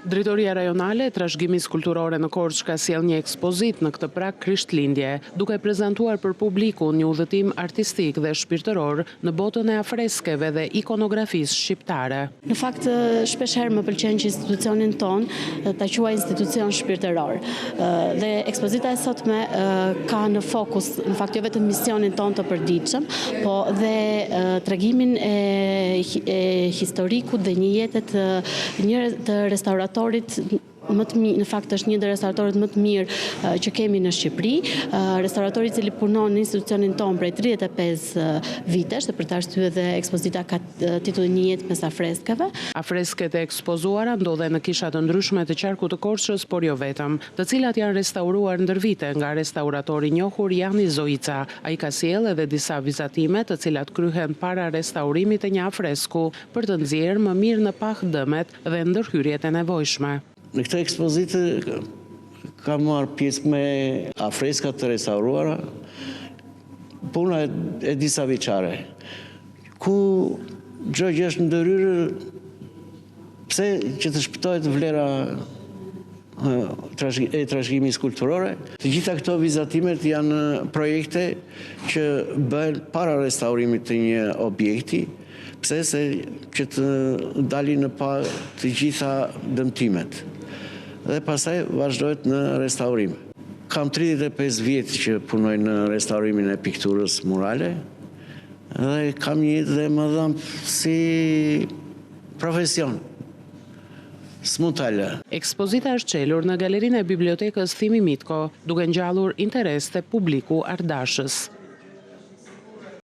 Drejtoria rajonale e trashëgimisë kulturore në Korçë ka sjell një ekspozit në këtë prag Krishtlindje, duke prezantuar për publikun një udhëtim artistik dhe shpirtëror në botën e afreskeve dhe ikonografisë shqiptare. Në fakt, shpeshherë më pëlqen që institucionin ton ta quaj institucion shpirtëror. Dhe ekspozita e sotme ka në fokus, në fakt jo vetëm misionin ton të përditshëm, po dhe tregimin e historikut dhe një jetë të restauratorit më të mirë, në fakt është një ndër restauratorët më të mirë që kemi në Shqipëri, restauratori i cili punon në institucionin ton prej 35 vitesh, dhe për të arsye dhe ekspozita ka titullin Një jetë mes afreskave. Afresket e ekspozuara ndodhen në kisha të ndryshme të qarkut të Korçës, por jo vetëm, të cilat janë restauruar ndër vite nga restauratori i njohur Jani Zoica. Ai ka sjellë edhe disa vizatime të cilat kryhen para restaurimit të një afresku për të nxjerrë më mirë në pah dëmet dhe ndërhyrjet e nevojshme. Në këtë ekspozitë kam marrë pjesë me afreskat të restauruara, puna e disa vjeçare, ku çdo gjë është ndërhyrë pse që të shpëtohet vlera e trashëgimisë kulturore. Të gjitha këto vizatimet janë projekte që bëhen para restaurimit të një objekti, pse se që të dalin në pa të gjitha dëmtimet. Dhe pastaj vazhdohet në restaurim. Kam 35 vjetë që punoj në restaurimin e pikturës murale dhe kam një dhe më dhëmë si profesion. Smutale. Ekspozita është çelur në galerinë e bibliotekës Thimi Mitko, duke ngjallur interes te publiku ardashës.